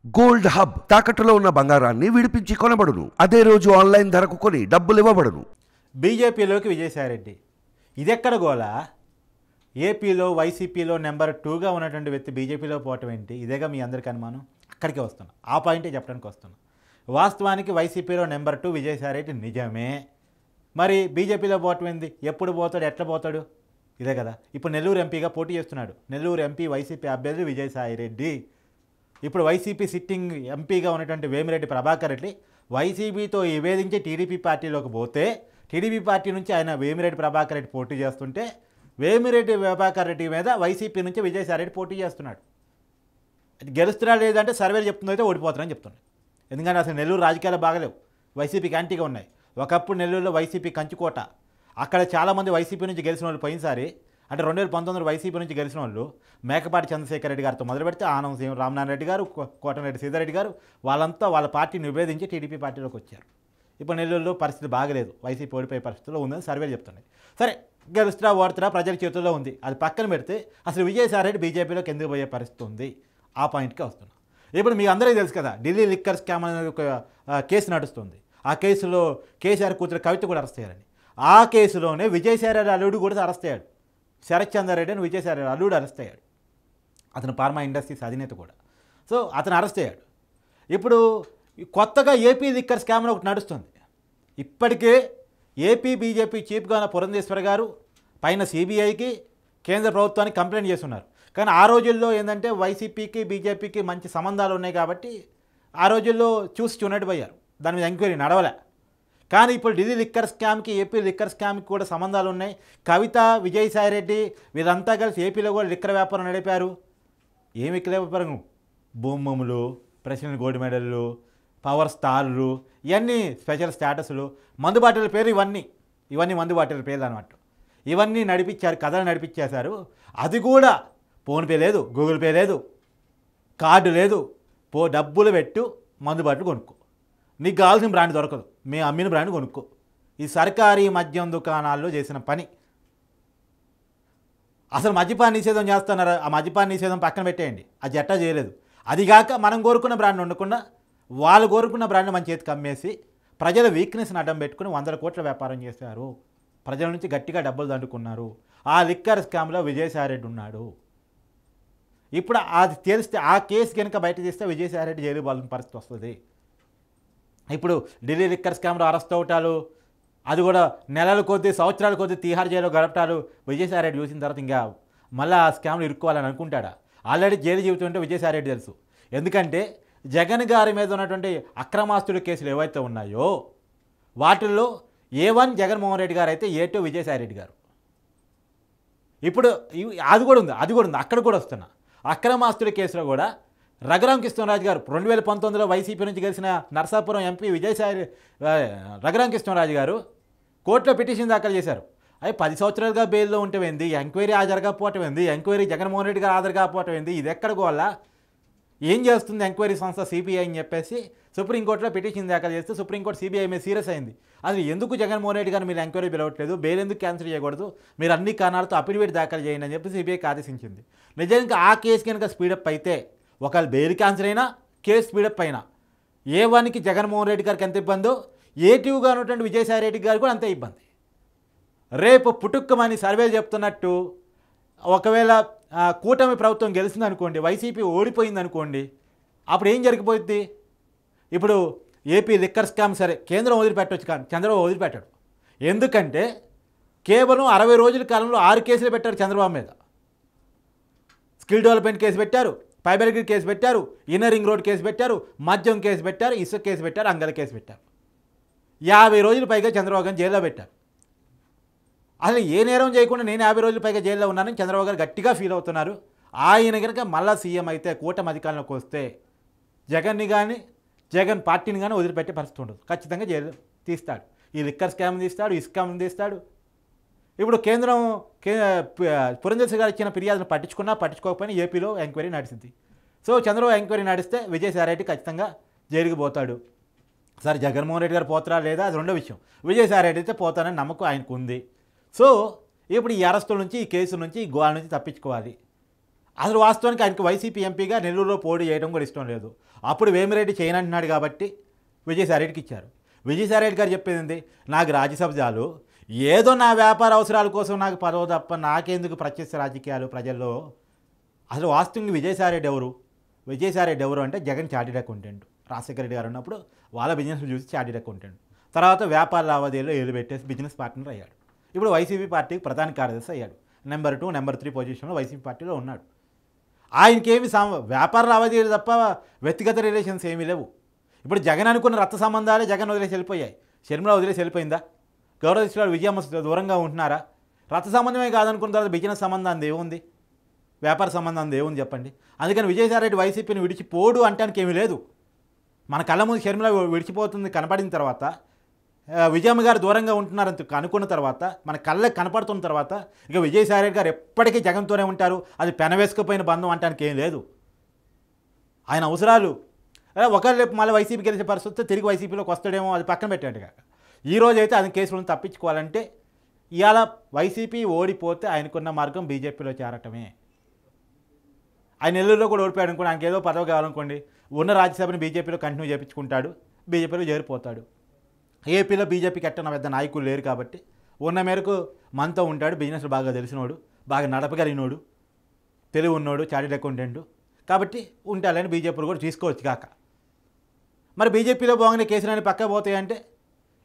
Gold hub తాకట్టులో ఉన్న బంగారాన్ని విడిపించి కొనబడును. అదే రోజు ఆన్లైన్ ధరకు కొని డబ్బులు ఇవ్వబడును. బీజేపీలోకి విజయసాయిరెడ్డి ఇదెక్కడ గోలా? ఏపీలో వైసీపీలో నెంబర్ 2గా ఉన్నటువంటి వ్యక్తి బీజేపీలో పోవటం ఏంటి? ఇదేగా మీ అందరికీ అనుమానం. అక్కడికే వస్తున్నా, ఆ పాయింటే చెప్పడానికి వస్తున్నా. వాస్తవానికి వైసీపీలో నెంబర్ 2 విజయసాయిరెడ్డి నిజమే. మరి బీజేపీలో పోవటం ఏంది? ఎప్పుడు పోతాడు, ఎట్లా పోతాడు? ఇదే కదా. ఇప్పుడు నెల్లూరు ఎంపీగా పోటీ చేస్తున్నాడు. నెల్లూరు ఎంపీ వైసీపీ అభ్యర్థి విజయసాయిరెడ్డి. ఇప్పుడు వైసీపీ సిట్టింగ్ ఎంపీగా ఉన్నటువంటి వేమిరెడ్డి ప్రభాకర్ రెడ్డి వైసీపీతో విభేదించి టీడీపీ పార్టీలోకి పోతే టీడీపీ పార్టీ నుంచి ఆయన వేమిరెడ్డి ప్రభాకర్ రెడ్డి పోటీ చేస్తుంటే వేమిరెడ్డి ప్రభాకర్ రెడ్డి మీద వైసీపీ నుంచి విజయసాయిరెడ్డి పోటీ చేస్తున్నాడు. అది గెలుస్తున్నా లేదంటే సర్వేలు చెప్తుందైతే ఓడిపోతారని చెప్తున్నాడు. ఎందుకంటే అసలు నెల్లూరు రాజకీయాలు బాగలేవు, వైసీపీకి యాంటీగా ఉన్నాయి. ఒకప్పుడు నెల్లూరులో వైసీపీ కంచుకోట. అక్కడ చాలామంది వైసీపీ నుంచి గెలిచిన వాళ్ళు పోయినసారి అంటే 2019 వైసీపీ నుంచి గెలిచిన వాళ్ళు మేకపాటి చంద్రశేఖర్ రెడ్డి గారితో మొదలు పెడితే ఆనం రామనారాయణ రెడ్డి గారు, కోటమిరెడ్డి సీతారెడ్డి గారు వాళ్ళంతా వాళ్ళ పార్టీని విభేదించి టీడీపీ పార్టీలోకి వచ్చారు. ఇప్పుడు నెల్లూరులో పరిస్థితి బాగలేదు, వైసీపీ ఓడిపోయే పరిస్థితిలో ఉందని సర్వేలు చెప్తున్నాయి. సరే, గెలుస్తున్నా ఓడుతున్నా ప్రజల చేతుల్లో ఉంది, అది పక్కన పెడితే అసలు విజయసాయిరెడ్డి బీజేపీలోకి ఎందుకు పోయే పరిస్థితి ఉంది? ఆ పాయింట్కి వస్తున్నాం. ఇప్పుడు మీ అందరికీ తెలుసు కదా, ఢిల్లీ లిక్కర్ స్కామ్ అనేది ఒక కేసు నడుస్తుంది. ఆ కేసులో కేసీఆర్ కూతురు కవిత కూడా అరెస్ట్ అయ్యారని. ఆ కేసులోనే విజయసాయిరెడ్డి అల్లుడు కూడా అరెస్ట్ అయ్యాడు. శరత్ చంద్రారెడ్డి అని విజయసాయిరెడ్డి అల్లుడు అరెస్ట్ అయ్యాడు. అతను ఫార్మా ఇండస్ట్రీస్ అధినేత కూడా. సో అతను అరెస్ట్ అయ్యాడు. ఇప్పుడు కొత్తగా ఏపీ లిక్కర్ స్కామ్ ఒకటి నడుస్తుంది. ఇప్పటికే ఏపీ బీజేపీ చీఫ్గా ఉన్న పురంధేశ్వర్ గారు పైన సిబిఐకి కేంద్ర ప్రభుత్వానికి కంప్లైంట్ చేస్తున్నారు. కానీ ఆ రోజుల్లో ఏంటంటే వైసీపీకి బీజేపీకి మంచి సంబంధాలు ఉన్నాయి కాబట్టి ఆ రోజుల్లో చూసి చూనట్టు పోయారు, దాని మీద ఎంక్వైరీ నడవలే. కానీ ఇప్పుడు ఢిల్లీ లిక్కర్ స్కామ్కి ఏపీ లిక్కర్ స్కామ్కి కూడా సంబంధాలు ఉన్నాయి. కవిత, విజయసాయిరెడ్డి వీరంతా కలిసి ఏపీలో కూడా లిక్కర్ వ్యాపారం నడిపారు. ఏమి లిక్కర్ వ్యాపారం? భూములు, ప్రెసిడెంట్ గోల్డ్ మెడల్లు, పవర్ స్టార్లు, ఇవన్నీ స్పెషల్ స్టేటస్లు, మందు బాటిల్ పేరు ఇవన్నీ మందు బాటిల్ పేర్లు అనమాట. ఇవన్నీ నడిపించారు, కథలు నడిపించేశారు. అది కూడా ఫోన్పే లేదు, గూగుల్ పే లేదు, కార్డు లేదు, డబ్బులు పెట్టు మందు బాటిల్ కొనుక్కో, నీకు కావాల్సిన బ్రాండ్ దొరకదు, మేము అమ్మిన బ్రాండ్ కొనుక్కో. ఈ సర్కారీ మద్యం దుకాణాల్లో చేసిన పని. అసలు మద్యపాన నిషేధం చేస్తున్నారు, ఆ మద్యపాన నిషేధం పక్కన పెట్టేయండి, అది ఎట్టా చేయలేదు. అదిగాక మనం కోరుకున్న బ్రాండ్ ఉండకుండా వాళ్ళు కోరుకున్న బ్రాండ్ మన చేతికి అమ్మేసి ప్రజల వీక్నెస్ని అడ్డం పెట్టుకుని 100 కోట్ల వ్యాపారం చేశారు. ప్రజల నుంచి గట్టిగా డబ్బులు దండుకున్నారు. ఆ లిక్కర్ స్కామ్లో విజయసాయిరెడ్డి ఉన్నాడు. ఇప్పుడు అది తెలిస్తే, ఆ కేసు కనుక బయట తీస్తే విజయసాయిరెడ్డి జైలు బాలిన పరిస్థితి వస్తుంది. ఇప్పుడు ఢిల్లీ లిక్కర్ స్కామ్లో అరెస్ట్ అవటాలు, అది కూడా నెలల కొద్దీ సంవత్సరాల కొద్దీ తీహార్ జైల్లో గడపటాలు విజయసాయిరెడ్డి చూసిన తర్వాత ఇంకా మళ్ళీ ఆ స్కామ్లో ఇరుక్కోవాలని అనుకుంటాడా? ఆల్రెడీ జైలు జీవితం అంటే విజయసాయిరెడ్డి తెలుసు. ఎందుకంటే జగన్ గారి మీద ఉన్నటువంటి అక్రమాస్తుల కేసులు ఏవైతే ఉన్నాయో వాటిల్లో A1 జగన్మోహన్ రెడ్డి గారు అయితే A2 విజయసాయిరెడ్డి గారు. ఇప్పుడు అది కూడా ఉంది, అక్కడ కూడా వస్తున్నా. అక్రమాస్తుల కేసులో కూడా రఘురామకృష్ణరాజు గారు 2019లో వైసీపీ నుంచి గెలిచిన నరసాపురం ఎంపీ రఘురామకృష్ణరాజు గారు కోర్టులో పిటిషన్ దాఖలు చేశారు. అవి 10 సంవత్సరాలుగా బెయిల్లో ఉంటేంది, ఎంక్వైరీ హాజరు కాకపోవటం ఏంది, ఎంక్వైరీ జగన్మోహన్ రెడ్డి గారు హాజరు కాకపోవటం ఏంది, ఇది ఎక్కడ వల్ల ఏం చేస్తుంది ఎంక్వైరీ సంస్థ సిబిఐ అని చెప్పేసి సుప్రీంకోర్టులో పిటిషన్ దాఖలు చేస్తే సుప్రీంకోర్టు సిబిఐ మీద సీరియస్ అయింది. అది ఎందుకు జగన్మోహన్ రెడ్డి గారు మీరు ఎంక్వైరీ పిలవట్లేదు, బెయిల్ ఎందుకు క్యాన్సిల్ చేయకూడదు, మీరు అన్ని కారణాలతో అఫిడవిట్ దాఖలు చేయండి అని చెప్పి సిబిఐకి ఆదేశించింది. నిజంగా ఆ కేసు కనుక స్పీడప్ అయితే, ఒకవేళ బెయిల్ క్యాన్సిల్ అయినా కేసు స్పీడప్ అయినా A1కి జగన్మోహన్ రెడ్డి గారికి ఎంత ఇబ్బందో A2గా ఉన్నటువంటి విజయసాయిరెడ్డి గారికి కూడా అంతే ఇబ్బంది. రేపు పుట్టుక్కమని సర్వేలు చెప్తున్నట్టు ఒకవేళ కూటమి ప్రభుత్వం గెలిచిందనుకోండి, వైసీపీ ఓడిపోయిందనుకోండి, అప్పుడు ఏం జరిగిపోయింది? ఇప్పుడు ఏపీ లిక్కర్ స్కామ్ సరే కేంద్రం వదిలిపెట్టవచ్చు, కానీ చంద్రబాబు వదిలిపెట్టాడు. ఎందుకంటే కేవలం 60 రోజుల కాలంలో 6 కేసులు పెట్టారు చంద్రబాబు మీద. స్కిల్ డెవలప్మెంట్ కేసు పెట్టారు, ఫైబర్ గ్రిడ్ కేసు పెట్టారు, ఇన్నర్ రింగ్ రోడ్ కేసు పెట్టారు, మద్యం కేసు పెట్టారు, ఇసుక కేసు పెట్టారు, అంగల కేసు పెట్టారు. 50 రోజులు పైగా చంద్రబాబు గారిని జైల్లో పెట్టారు. అసలు ఏ నేరం చేయకుండా నేను 50 రోజుల పైగా జైల్లో ఉన్నానని చంద్రబాబు గారు గట్టిగా ఫీల్ అవుతున్నారు. ఆయన కనుక మళ్ళా సీఎం అయితే, కూటమి అధికారంలోకి వస్తే జగన్ని కానీ జగన్ పార్టీని కానీ వదిలిపెట్టే పరిస్థితి ఉండదు. ఖచ్చితంగా జైలు తీస్తాడు. ఈ లిక్కర్ స్కామ్ తీస్తాడు, ఈ స్కామ్ తీస్తాడు. ఇప్పుడు కేంద్రం పురంధేశ్వర్ గారు ఇచ్చిన ఫిర్యాదును పట్టించుకోకపోయినా ఏపీలో ఎంక్వైరీ నడిచింది. సో చంద్రబాబు ఎంక్వైరీ నడిస్తే విజయసాయిరెడ్డి ఖచ్చితంగా జైలుకి పోతాడు. సరే, జగన్మోహన్ రెడ్డి గారు పోతారా లేదా అది రెండో విషయం. విజయసాయిరెడ్డి అయితే పోతానని నమ్మకం ఆయనకు ఉంది. సో ఇప్పుడు ఈ అరెస్టుల నుంచి, ఈ కేసు నుంచి, ఈ గోల నుంచి తప్పించుకోవాలి. అసలు వాస్తవానికి ఆయనకి వైసీపీ ఎంపీగా నెల్లూరులో పోటీ చేయడం కూడా ఇష్టం లేదు. అప్పుడు వేమిరెడ్డి చేయనంటున్నాడు కాబట్టి విజయసాయిరెడ్డికి ఇచ్చారు. విజయసాయిరెడ్డి గారు చెప్పేది ఏంటి, నాకు రాజ్యసభ చాలు, ఏదో నా వ్యాపార అవసరాల కోసం నాకు పదవి తప్ప నాకెందుకు ప్రత్యక్ష రాజకీయాలు ప్రజల్లో. అసలు వాస్తవంగా విజయసాయిరెడ్డి ఎవరు? విజయసాయిరెడ్డి ఎవరు అంటే జగన్ చార్టెడ్ అకౌంటెంట్. రాజశేఖర రెడ్డి గారు ఉన్నప్పుడు వాళ్ళ బిజినెస్ చూసి చార్టెడ్ అకౌంటెంట్. తర్వాత వ్యాపార లావాదేవీలో ఏలు పెట్టేసి బిజినెస్ పార్ట్నర్ అయ్యాడు. ఇప్పుడు వైసీపీ పార్టీకి ప్రధాన కార్యదర్శి అయ్యాడు. నెంబర్ 2, నెంబర్ 3 పొజిషన్లో వైసీపీ పార్టీలో ఉన్నాడు. ఆయనకేమి వ్యాపార లావాదేవీలు తప్ప వ్యక్తిగత రిలేషన్స్ ఏమీ లేవు. ఇప్పుడు జగన్ అనుకున్న రక్త సంబంధాలే జగన్ వదిలేసి వెళ్ళిపోయాయి. షర్మిల వదిలేసి వెళ్ళిపోయిందా? గౌరవ దృష్టిలో విజయమ్మ దూరంగా ఉంటున్నారా? రక్త సంబంధమే కాదనుకున్న తర్వాత బిజినెస్ సంబంధం ఏముంది, వ్యాపార సంబంధం ఏముంది చెప్పండి. అందుకని విజయసాయిరెడ్డి వైసీపీని విడిచిపోడు అంటానికి ఏమీ లేదు. మన కళ్ళ ముందు షర్మిల విడిచిపోతుంది కనపడిన తర్వాత, విజయమ్మ గారు దూరంగా ఉంటున్నారని అనుకున్న తర్వాత, మన కళ్ళకి కనపడుతున్న తర్వాత ఇక విజయసాయిరెడ్డి గారు ఎప్పటికీ జగన్తోనే ఉంటారు, అది పెనవేసుకుపోయిన బంధం అంటానికి ఏం లేదు. ఆయన అవసరాలు ఒకవేళ రేపు మళ్ళీ వైసీపీ గెలిచే పరిస్థితి తిరిగి వైసీపీలోకి వస్తాడేమో, అది పక్కన పెట్టాడు కాక. ఈరోజు అయితే అది కేసులను తప్పించుకోవాలంటే ఇవాళ వైసీపీ ఓడిపోతే ఆయనకున్న మార్గం బీజేపీలో చేరటమే. ఆయన నెల్లూరులో కూడా ఓడిపోయాడు అనుకోండి, ఆయనకి ఏదో పదవి కావాలనుకోండి, ఉన్న రాజ్యసభని బీజేపీలో కంటిన్యూ చేయించుకుంటాడు, బీజేపీలో చేరిపోతాడు. ఏపీలో బీజేపీకి ఎట్టన పెద్ద నాయకులు లేరు కాబట్టి ఉన్న మేరకు మనతో ఉంటాడు. బిజినెస్ బాగా తెలిసినోడు, బాగా నడపగలిగినోడు, తెలివి ఉన్నోడు, చార్టెడ్ అకౌంటెంట్ కాబట్టి ఉంటాలని బీజేపీలో కూడా తీసుకోవచ్చు కాక. మరి బీజేపీలో బాగానే కేసులని పక్క పోతాయంటే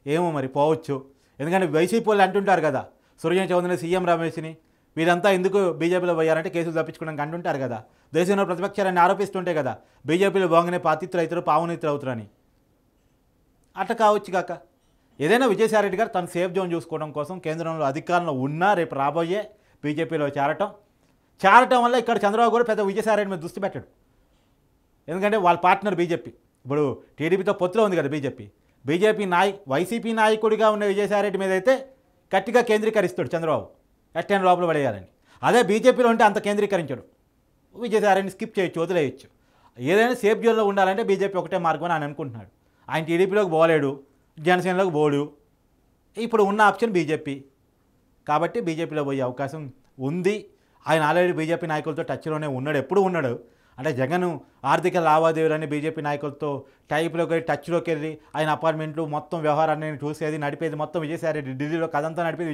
ఏమో మరి పోవచ్చు. ఎందుకంటే వైసీపీ వాళ్ళు అంటుంటారు కదా, సురజన చౌదరిని, సీఎం రమేష్ని వీళ్ళంతా ఎందుకు బీజేపీలో పోయారంటే కేసులు తప్పించుకోవడానికి అంటుంటారు కదా. దేశంలో ప్రతిపక్షాలని ఆరోపిస్తుంటే కదా బీజేపీలో బాగానే పాతిత్రులు అవుతారు, పావనిత్రులు అవుతారని. అట్లా కావచ్చు కాక. ఏదైనా విజయసాయిరెడ్డి గారు తను సేఫ్ జోన్ చూసుకోవడం కోసం కేంద్రంలో అధికారంలో ఉన్నా రేపు రాబోయే బీజేపీలో చేరటం వల్ల ఇక్కడ చంద్రబాబు కూడా పెద్ద విజయసాయిరెడ్డి మీద దృష్టి పెట్టాడు. ఎందుకంటే వాళ్ళ పార్ట్నర్ బీజేపీ ఇప్పుడు టీడీపీతో పొత్తులో ఉంది కదా బీజేపీ వైసీపీ నాయకుడిగా ఉన్న విజయసాయిరెడ్డి మీద అయితే గట్టిగా కేంద్రీకరిస్తాడు చంద్రబాబు, ఎట్టైన లోపల పడేయాలని. అదే బీజేపీలో ఉంటే అంత కేంద్రీకరించాడు. విజయసాయిరెడ్డిని స్కిప్ చేయొచ్చు, వదిలేయచ్చు. ఏదైనా సేఫ్ జోన్లో ఉండాలంటే బీజేపీ ఒకటే మార్గం అని ఆయన అనుకుంటున్నాడు. ఆయన టీడీపీలోకి పోలేడు, జనసేనలోకి పోడు, ఇప్పుడు ఉన్న ఆప్షన్ బీజేపీ కాబట్టి బీజేపీలో పోయే అవకాశం ఉంది. ఆయన ఆల్రెడీ బీజేపీ నాయకులతో టచ్లోనే ఉన్నాడు, ఎప్పుడు ఉన్నాడు. అంటే జగన్ ఆర్థిక లావాదేవీలని బీజేపీ నాయకులతో టచ్లోకి వెళ్ళి ఆయన అపార్ట్మెంట్లు మొత్తం వ్యవహారాన్ని చూసేది నడిపేది మొత్తం విజయసాయిరెడ్డి. ఢిల్లీలో కథంతా నడిపేది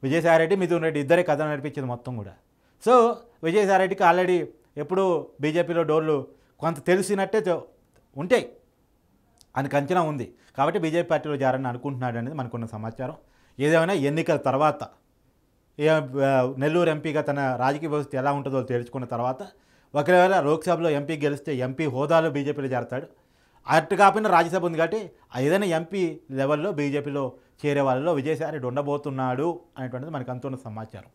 విజయసాయిరెడ్డి మిథున్ రెడ్డి ఇద్దరే కథ నడిపించేది మొత్తం కూడా. సో విజయసాయిరెడ్డికి ఆల్రెడీ ఎప్పుడు బీజేపీలో డోర్లు కొంత తెలిసినట్టే ఉంటాయి, ఆయనకు అంచనా ఉంది. కాబట్టి బీజేపీ పార్టీలో చేరాలని అనుకుంటున్నాడు అనేది మనకున్న సమాచారం. ఏదేమైనా ఎన్నికల తర్వాత నెల్లూరు ఎంపీగా తన రాజకీయ వ్యవస్థ ఎలా ఉంటుందో తెలుసుకున్న తర్వాత ఒకవేళ లోక్సభలో ఎంపీ గెలిస్తే ఎంపీ హోదాలో బీజేపీలో చేరతాడు. అటు కాకుండా రాజ్యసభ ఉంది కాబట్టి ఏదైనా ఎంపీ లెవెల్లో బీజేపీలో చేరే వాళ్ళలో విజయసాయిరెడ్డి ఉండబోతున్నాడు అనేటువంటిది మనకు అంతున్న సమాచారం.